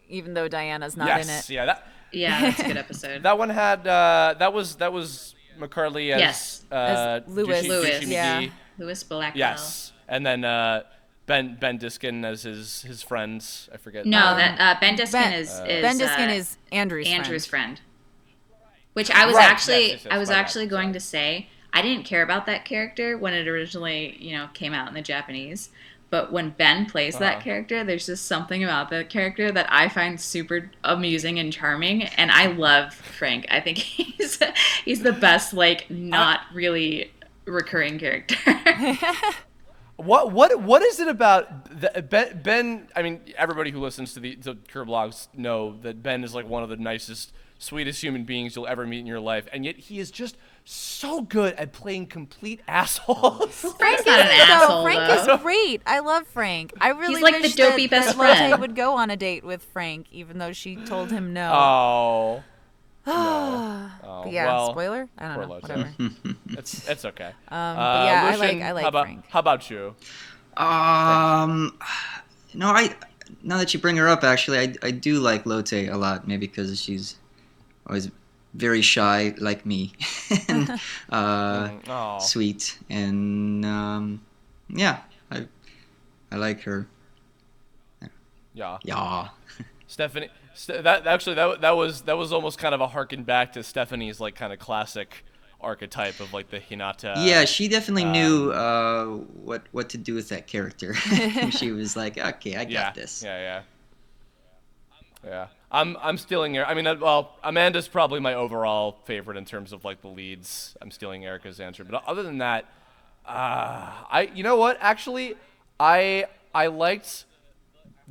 even though Diana's not in it. Yeah, Yeah, that's a good episode. that one had that was McCarthy as Yes. As Louis. Juicy Yeah. McGee. Louis Blackwell. Yes, and then Ben Diskin as his friends. I forget. No, that Ben Diskin is Ben Diskin is Andrew's friend. Which I was Right, actually yes, I was my bad, actually going to say I didn't care about that character when it originally, came out in the Japanese. But when Ben plays that character, there's just something about that character that I find super amusing and charming, and I love Frank. I think he's the best, not really recurring character. What is it about Ben? I mean, everybody who listens to the Kirblogs know that Ben is like one of the nicest, sweetest human beings you'll ever meet in your life, and yet he is just so good at playing complete assholes. Frank's not an asshole, Frank though. is great. I love Frank. I really He's like wish the dopey that best Lotte friend. would go on a date with Frank, even though she told him no. Oh. No. But yeah, well, spoiler? I don't poor know. Lotte. Whatever. It's okay. But yeah, Lucien, I like how about, Frank. How about you? Now that you bring her up, actually, I do like Lotte a lot. Maybe because she's always very shy, like me, and Aw. sweet, and yeah, I like her. Yeah. Yeah. Stephanie. That was almost kind of a harken back to Stephanie's like kind of classic archetype of like the Hinata. Yeah, she definitely knew what to do with that character. She was like, okay, I got this. Yeah. I'm stealing her. I mean, well, Amanda's probably my overall favorite in terms of like the leads. I'm stealing Erica's answer, but other than that, you know what? Actually, I liked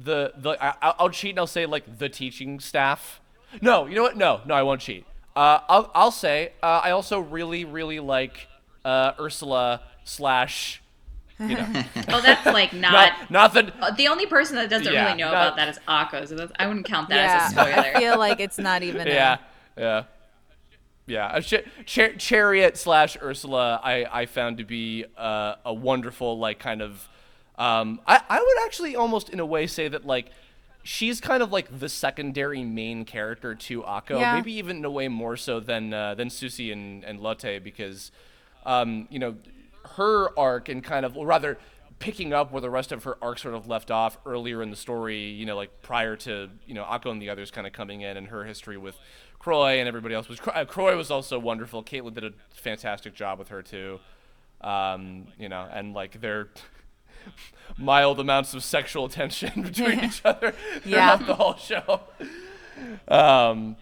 I'll cheat and I'll say like the teaching staff. No, you know what? No, I won't cheat. I'll say I also really like Ursula / Oh, that's like not that. the only person that doesn't really know about that is Akko, so I wouldn't count that as a spoiler. I feel like it's not even. Yeah. Chariot / Ursula, I found to be a wonderful like kind of. I would actually almost in a way say that like she's kind of like the secondary main character to Akko, maybe even in a way more so than Susie and Lotte, because her arc and kind of, or rather picking up where the rest of her arc sort of left off earlier in the story, like prior to Akko and the others kind of coming in, and her history with Croy and everybody else. Croy was also wonderful. Caitlin did a fantastic job with her too, and like their mild amounts of sexual tension between each other throughout the whole show. I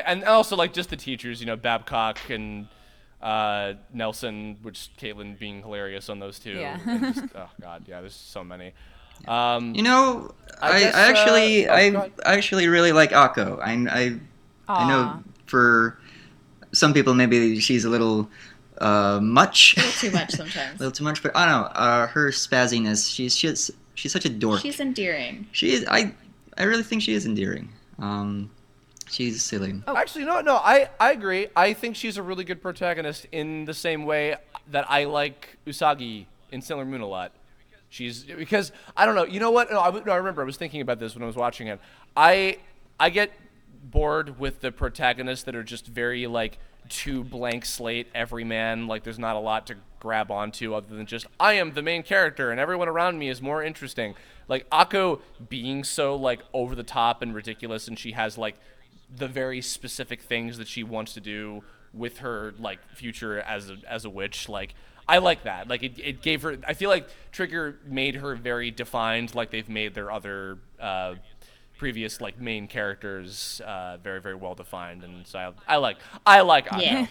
and also like just the teachers, Babcock and Nelson, which Caitlin being hilarious on those two. Yeah. And just, oh god, yeah, there's so many. I guess, actually really like Akko. I know for some people maybe she's a little much. A little too much sometimes. A little too much, but I don't know. Her spazziness, she's such a dork. She's endearing. She is. I really think she is endearing. She's silly. Actually, no, I agree. I think she's a really good protagonist in the same way that I like Usagi in Sailor Moon a lot. Because I don't know. You know what? No, I remember I was thinking about this when I was watching it. I get bored with the protagonists that are just very like too blank slate everyman. Like there's not a lot to grab onto other than just I am the main character and everyone around me is more interesting. Like Akko being so like over the top and ridiculous, and she has like the very specific things that she wants to do with her like future as a witch. Like I like that. Like it gave her. I feel like Trigger made her very defined, like they've made their other previous like main characters very very well defined. And so I like Akko. Yeah.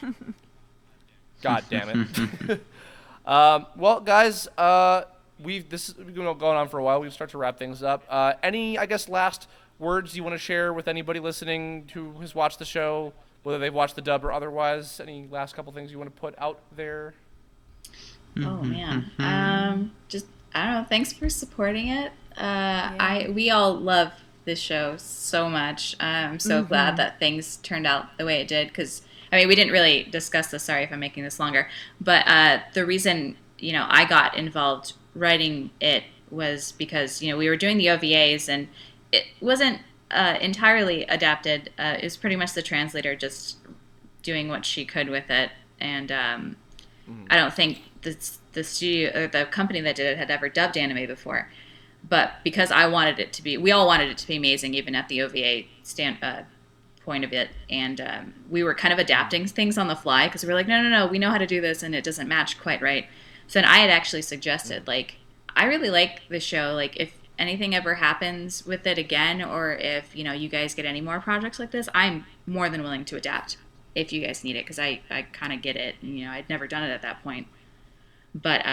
God damn it. Well, guys, this has been going on for a while. We start to wrap things up. Any, I guess, last words you want to share with anybody listening who has watched the show, whether they've watched the dub or otherwise? Any last couple things you want to put out there? Oh man, just I don't know. Thanks for supporting it. We all love this show so much. I'm so glad that things turned out the way it did, because I mean, we didn't really discuss this. Sorry if I'm making this longer, but the reason I got involved writing it was because we were doing the OVAs, and it wasn't entirely adapted. It was pretty much the translator just doing what she could with it, and I don't think the studio or the company that did it had ever dubbed anime before. But because I wanted it to be, we all wanted it to be amazing, even at the OVA point of it, and we were kind of adapting things on the fly, because we were like, no, we know how to do this, and it doesn't match quite right. So then I had actually suggested, like, I really like the show. Like, if anything ever happens with it again, or if you guys get any more projects like this, I'm more than willing to adapt if you guys need it, because I kind of get it. And, I'd never done it at that point, but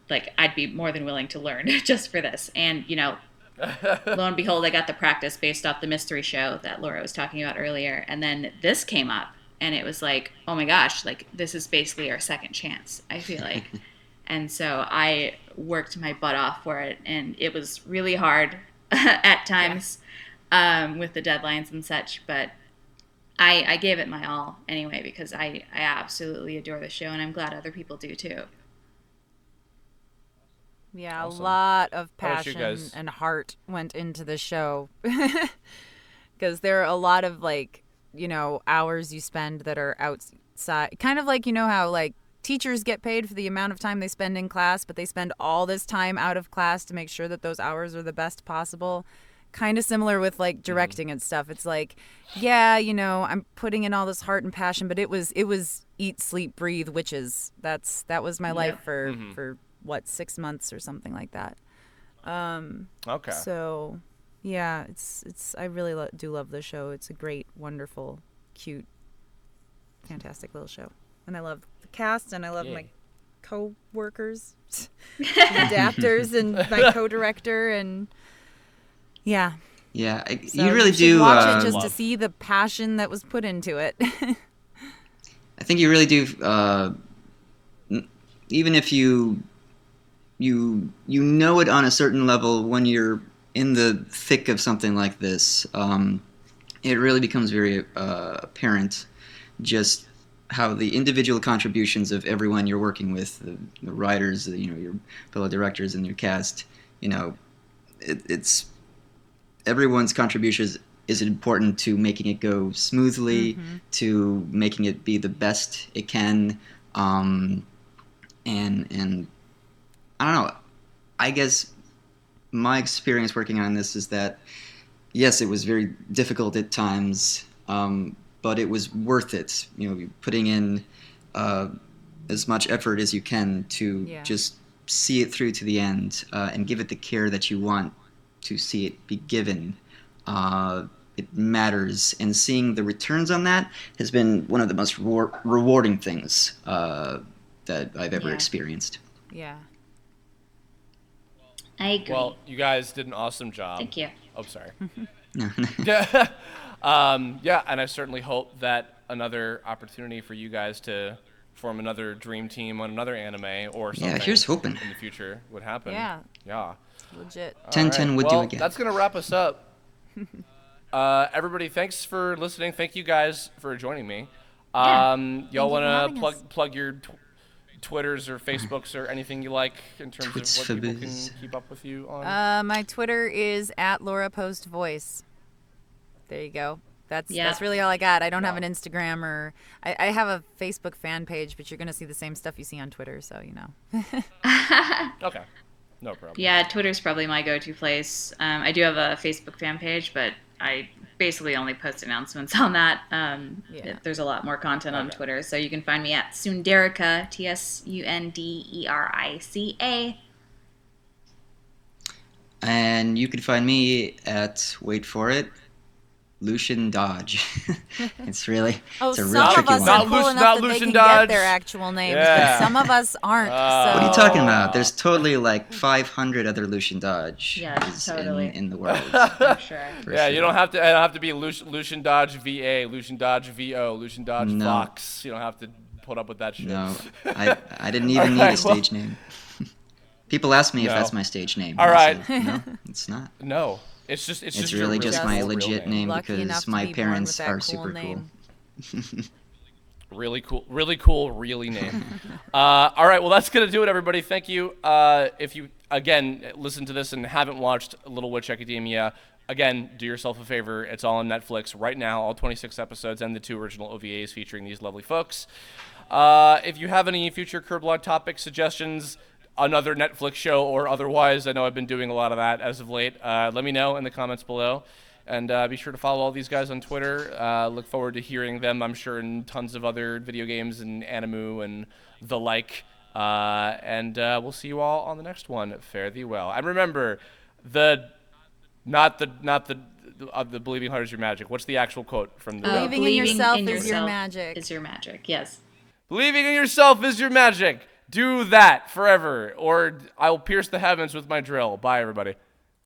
like, I'd be more than willing to learn just for this. And lo and behold, I got the practice based off the mystery show that Laura was talking about earlier, and then this came up, and it was like, oh my gosh, like, this is basically our second chance, I feel like. And so I worked my butt off for it, and it was really hard at times with the deadlines and such, but I gave it my all anyway, because I absolutely adore the show, and I'm glad other people do too. Yeah, Awesome. A lot of How about you passion guys? and heart went into the show, because there are a lot of hours you spend that are outside, kind of like how like teachers get paid for the amount of time they spend in class, but they spend all this time out of class to make sure that those hours are the best possible. Kind of similar with like directing and stuff. It's like, yeah, I'm putting in all this heart and passion, but it was eat, sleep, breathe witches. That was my life for what, 6 months or something like that. Okay. So yeah, it's I really do love the show. It's a great, wonderful, cute, fantastic little show, and I love the cast, and I love my co-workers, the adapters, and my co-director, and yeah. Yeah, So you really should do. watch it just to see the passion that was put into it. I think you really do. Even if you know it on a certain level, when you're in the thick of something like this, it really becomes very apparent just how the individual contributions of everyone you're working with, the writers, your fellow directors, and your cast, it's everyone's contributions is important to making it go smoothly, to making it be the best it can, and I don't know. I guess my experience working on this is that, yes, it was very difficult at times, but it was worth it. Putting in as much effort as you can to just see it through to the end, and give it the care that you want to see it be given. It matters, and seeing the returns on that has been one of the most rewarding things that I've ever experienced. Yeah. I agree. Well, you guys did an awesome job. Thank you. Oh, sorry. Yeah, and I certainly hope that another opportunity for you guys to form another dream team on another anime or something. Yeah, here's hoping. In the future would happen. Yeah. Legit. 10-10 would do again. That's gonna wrap us up. Everybody, thanks for listening. Thank you guys for joining me. Y'all want to plug your Twitters or Facebooks or anything you like in terms of what people can keep up with you on? My Twitter is @LauraPostVoice. There you go. That's really all I got. I don't have an Instagram, or I have a Facebook fan page, but you're gonna see the same stuff you see on Twitter, so Okay, no problem. Yeah, Twitter's probably my go-to place. I do have a Facebook fan page, but I basically only post announcements on that. There's a lot more content on Twitter, so you can find me at Sunderica, Tsunderica. And you can find me at, wait for it, Lucien Dodge. It's a real some tricky of us one. are cool enough that they Lucien can Dodge. get their actual names, but some of us aren't. So. What are you talking about? There's totally like 500 other Lucien Dodge totally. in the world. For sure. You don't have to be Lucien Dodge VA, Lucien Dodge VO, Lucien Dodge Fox. You don't have to put up with that shit. No, I didn't even need a stage name. People ask me if that's my stage name. All right. No, it's not. No. It's It's just really your just really my cool real legit name Lucky enough because to my be born with parents that are cool super name. cool. Really cool, really name. All right, well, that's going to do it, everybody. Thank you. If you, again, listen to this and haven't watched Little Witch Academia, again, do yourself a favor. It's all on Netflix right now, all 26 episodes and the 2 original OVAs featuring these lovely folks. If you have any future Kirblog topic suggestions, another Netflix show or otherwise, I know I've been doing a lot of that as of late, let me know in the comments below. And be sure to follow all these guys on Twitter. Look forward to hearing them, I'm sure, in tons of other video games and anime and the like. And we'll see you all on the next one. Fare thee well. And remember, not the believing heart is your magic. What's the actual quote from the? Believing in yourself is your magic. Is your magic, yes. Believing in yourself is your magic. Do that forever, or I will pierce the heavens with my drill. Bye, everybody.